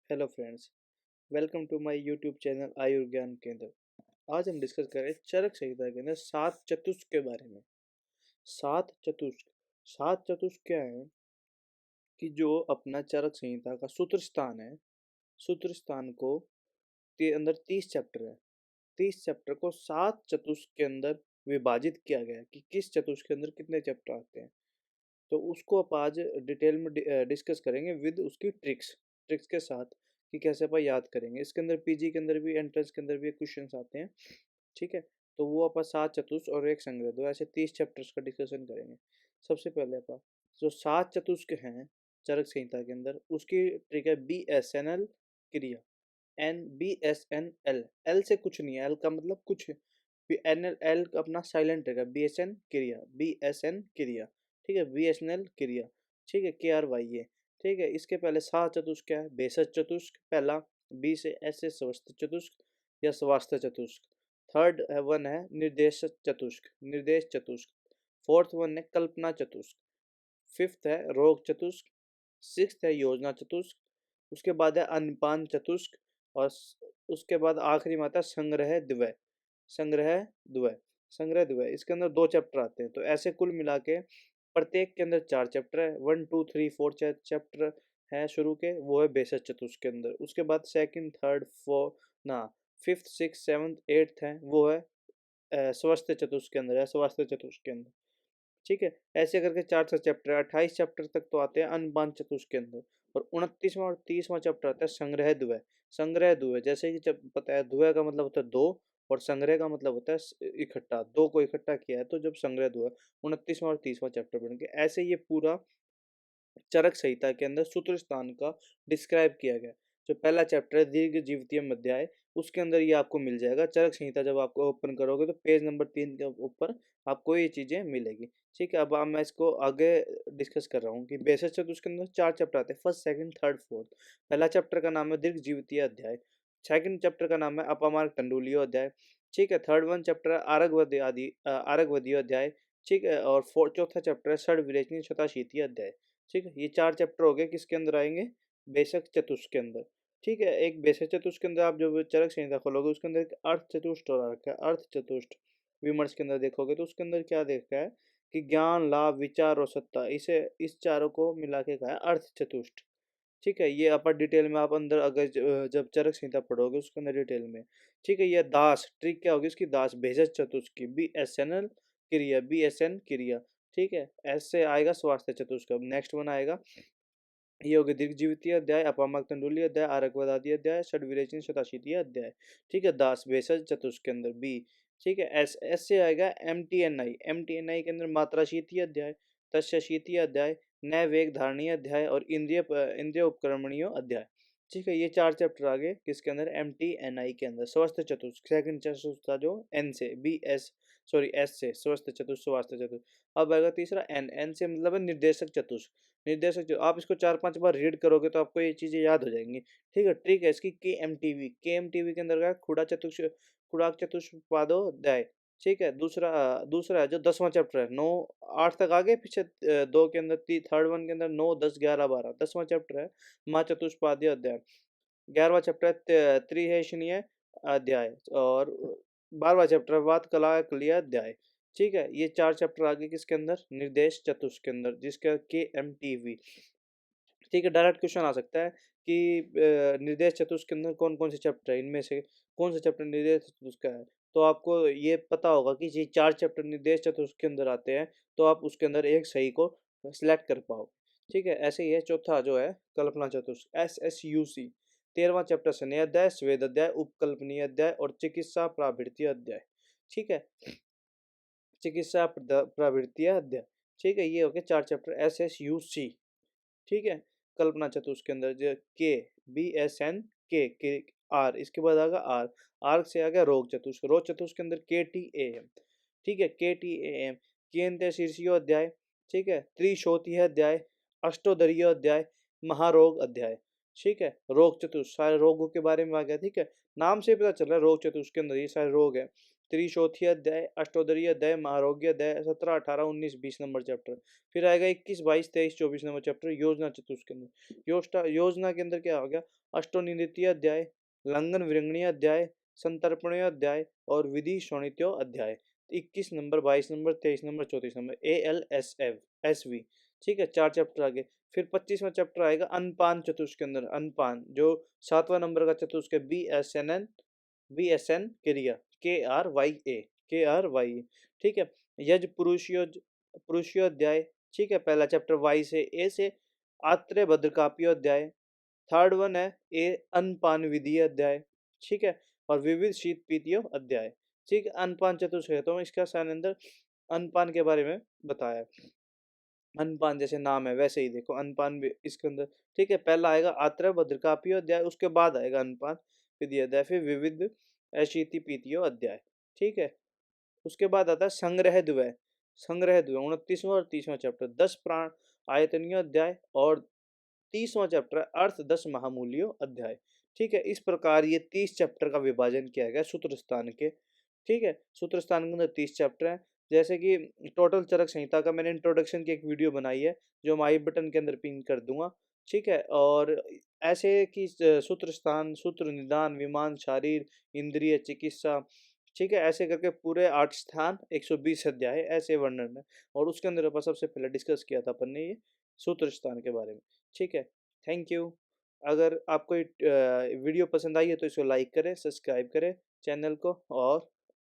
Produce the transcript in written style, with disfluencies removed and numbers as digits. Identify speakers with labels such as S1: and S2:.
S1: Hello friends, welcome to my YouTube channel Ayurgyan Kendra. आज हम discuss करें चरक संहिता के अंदर सात चतुष्क के बारे में। सात चतुष्क सात चतुष्क क्या है कि जो अपना चरक संहिता का सूत्र स्थान है, सूत्र स्थान को के अंदर 30 चैप्टर है। 30 चैप्टर को सात चतुष्क के अंदर विभाजित किया गया है कि किस चतुष्क के अंदर कितने चैप्टर आते हैं। तो उसको आप आज डिटेल में डिस्कस करेंगे विद उसकी ट्रिक्स ट्रिक्स के साथ कि कैसे अपन याद करेंगे। इसके अंदर पीजी के अंदर भी, एंट्रेंस के अंदर भी क्वेश्चंस आते हैं। ठीक है, तो वो अपन सात चतुष्क और एक संग्रह दो ऐसे 30 चैप्टर्स का डिस्कशन करेंगे। सबसे पहले अपन जो सात चतुष्क हैं चरक संहिता के अंदर, उसकी ट्रिक है BSNL क्रिया। NBSNL, एल से कुछ नहीं है, एल का मतलब कुछ, NL एल अपना साइलेंट रहेगा। BSN क्रिया, BSN क्रिया। ठीक है, BSNL क्रिया। ठीक है, KRY ये। ठीक है, इसके पहले सात चतुष्क क्या है? बेसज चतुष्क पहला, बी से एस से स्वस्थ चतुष्क या स्वास्थ्य चतुष्क। थर्ड वन है निर्देश चतुष्क, निर्देश चतुष्क। फोर्थ वन है कल्पना चतुष्क। फिफ्थ है रोग चतुष्क। सिक्स्थ है योजना चतुष्क। उसके बाद है अनपान चतुष्क। और उसके बाद आखिरी में आता है संग्रह द्वय। संग्रह द्वय, संग्रह द्वय, इसके अंदर दो चैप्टर आते हैं। तो ऐसे कुल मिला के प्रत्येक के अंदर चार चैप्टर है। 1 2 3 4 चैप्टर है शुरू के, वो है बेसज चतुष्क के अंदर। उसके बाद सेकंड थर्ड फोर ना फिफ्थ सिक्स सेवन्थ एट्थ है, वो है स्वास्थ्य चतुष्क के अंदर है, स्वास्थ्य चतुष्क के अंदर। ठीक है, ऐसे करके चार चार चैप्टर, 28 चैप्टर तक तो आते हैं अनुबांध चतुष्क के अंदर। और 29वां और 30वां चैप्टर आता है संग्रह द्वय। संग्रह द्वय, जैसे कि जब पता है द्वय का मतलब होता है दो, और संग्रह का मतलब होता है इकट्ठा, दो को इकट्ठा किया है तो जब संग्रह द्वय। 29वां और 30वां चैप्टर बन के ऐसे ये पूरा चरक संहिता के अंदर सूत्र स्थान का डिस्क्राइब किया गया। जो पहला चैप्टर है दीर्घ जीवितीय अध्याय, उसके अंदर ये आपको मिल जाएगा। चरक संहिता जब आपको ओपन करोगे तो पेज नंबर 3 के ऊपर आपको ये चीजें मिलेगी। ठीक है, अब मैं इसको आगे डिस्कस कर रहा हूँ कि बेसिस चतुष्क के अंदर चार चैप्टर आते हैं, फर्स्ट सेकंड थर्ड फोर्थ। पहला चैप्टर का नाम है दीर्घ जीवितीय अध्याय। सेकंड चैप्टर का नाम है अपमार्ग तंडुलियो अध्याय। ठीक है, थर्ड वन चैप्टर है आरग अध्याय। ठीक है, और चौथा चैप्टर है षड विरेचनी शता शीतीय अध्याय। ठीक है, ये चार चैप्टर हो गए, किसके अंदर आएंगे? बेशक चतुष्क के अंदर। ठीक है, एक बेशक चतुष्क के अंदर आप जब चरक संहिता खोलोगे उसके अंदर एक अर्थ चतुष्ट हो रखा है, अर्थ चतुष्ट। विमर्श के अंदर देखोगे तो उसके अंदर क्या देखा है कि ज्ञान लाभ विचार और सत्ता, इसे इस चारों को मिला के कहा है अर्थ चतुष्ट। ठीक है, ये अपन डिटेल में आप अंदर अगर जब चरक संहिता पढ़ोगे उसके अंदर डिटेल में। ठीक है, ये दास ट्रिक क्या होगी उसकी? दास भेजक चतुष्क की, BSNL क्रिया, BSN क्रिया। ठीक है, ऐसे आएगा स्वास्थ्य चतुष्क। अब नेक्स्ट वन आएगा, ये हो गया दीर्घ जीवितीय अध्याय, अपामक तंडुली अध्याय, आरकवादादी अध्याय, षड विरेचन शताशीतीय अध्याय। ठीक है, दास भेषज चतुष्क के अंदर बी। ठीक है, एस से आएगा MTNI के अंदर मात्रा शीतीय अध्याय, तस्य शीतीय अध्याय, नय वेग धारणीय अध्याय और इंद्रिय उपक्रमणीय अध्याय। ठीक है, ये चार चैप्टर आ गए किसके अंदर? MTNI के अंदर। स्वस्थ चतुष्क सेकंड चतुष्क था जो एन से, एस से स्वस्थ चतुष्क, स्वास्थ्य चतुष्क। अब आएगा तीसरा एन से मतलब है निर्देशक चतुष्क। निर्देशक जो आप इसको 4 5 बार रीड करोगे तो आपको ये चीजें याद हो जाएंगी। ठीक है, ट्रिक है इसकी KMTV के अंदर का खुड़ा चतुष्क, खुड़ाक चतुष्पादोदय। ठीक है, दूसरा दूसरा है जो 10वां चैप्टर है, 9 8 तक आगे पीछे, दो के अंदर थर्ड वन के अंदर 9 10 11 12, 10वां चैप्टर है माँ चतुष्पाद्य अध्याय। 11वां चैप्टर है त्रिहेशनीय अध्याय। और 12वां चैप्टर है वात कला क्लिया अध्याय। ठीक है, ये चार चैप्टर आगे किसके अंदर? निर्देश चतुष्क के अंदर, जिसका KMTV। ठीक है, डायरेक्ट क्वेश्चन आ सकता है कि निर्देश चतुष्क के अंदर कौन कौन से चैप्टर है, इनमें से कौन सा चैप्टर निर्देश चतुष्क का है? तो आपको ये पता होगा कि ये चार चैप्टर निर्देश चतुष्क के अंदर आते हैं, तो आप उसके अंदर एक सही को सिलेक्ट कर पाओ। ठीक है, ऐसे ही है चौथा जो है कल्पना चतुष्क, SSUC। 13वां चैप्टर स्नेह अध्याय, स्वेद अध्याय, उपकल्पनीय अध्याय और चिकित्सा प्रावृत्ति अध्याय। ठीक है, चिकित्सा प्रवृत्ति अध्याय। ठीक है, ये हो गए चार चैप्टर SSUC। ठीक है, कल्पना चतुष्क के अंदर जो के आर, इसके बाद आएगा आर। आर से आ गया रोग चतुष्क, रोग चतुष्क के अंदर KTAM। ठीक है, KTAM केंद्र शीर्षीय अध्याय। ठीक है, त्रिशोतीय अध्याय, अष्टोदरीय अध्याय, महारोग अध्याय। ठीक है, रोग चतुष्क सारे रोगों के बारे में आ गया। ठीक है, नाम से पता चल रहा है रोग चतुष्क के अंदर ये सारे रोग है। त्रिशोथी अध्याय, अष्टोदरी अध्याय, महारोग्य अध्याय 17, 18, 19, 20 नंबर चैप्टर। फिर आएगा 21, 22, 23, 24 नंबर चैप्टर योजना चतुष्केंद्र। योजना के अंदर क्या हो गया, अष्टोनिंदितीय अध्याय, लंघन विरंगणीय अध्याय, संतर्पणीय अध्याय और विधि शोणित्यो अध्याय। 21 number, 22 number, 23 number, 34 number, ALSV। ठीक है, 4 चैप्टर आगे। फिर 25वां चैप्टर आएगा अनपान चतुष्केंद्र, अनपान जो 7वां नंबर का चतुष्क है, BSN क्रिया, KRYA। ठीक है, यज पुरुषयो अध्याय। ठीक है, पहला चैप्टर वाई से ए से, आत्रेय भद्रकापियो अध्याय। थर्ड वन है ए अनपान विधि अध्याय। ठीक है, और विविध शीत पीतियो अध्याय। ठीक है, अनपान चतुष्क है तो इसका साइन अंदर अनपान के बारे में बताया। अनपान जैसे नाम है वैसे ही देखो अनपान भी इसके अंदर। ठीक है, पहला आएगा आत्रेय भद्रकापियो अध्याय, उसके बाद आएगा अनपान विधि अध्याय, फिर विविध अशीति पीतियो अध्याय। ठीक है, उसके बाद आता है संग्रह द्वय। 29वां और 30वां चैप्टर, 10 प्राण आयतनीय अध्याय और 30वां चैप्टर अर्थ 10 महामूल्यो अध्याय। ठीक है, इस प्रकार ये 30 चैप्टर का विभाजन किया गया सूत्र स्थान के। ठीक है, सूत्र स्थान के अंदर 30 चैप्टर हैं। जैसे कि टोटल चरक संहिता का मैंने इंट्रोडक्शन की एक वीडियो बनाई है जो मैं आई बटन के अंदर पिन कर दूंगा। ठीक है, और ऐसे कि सूत्र स्थान, सूत्र निदान, विमान, शारीर, इंद्रिय, चिकित्सा, ठीक है, ऐसे करके पूरे 8 स्थान 120 अध्याय ऐसे वर्णन है। और उसके अंदर अपन सबसे पहले डिस्कस किया था अपन ने ये सूत्र स्थान के बारे में। ठीक है, थैंक यू। अगर आपको वीडियो पसंद आई है तो इसको लाइक करें, सब्सक्राइब करें चैनल को, और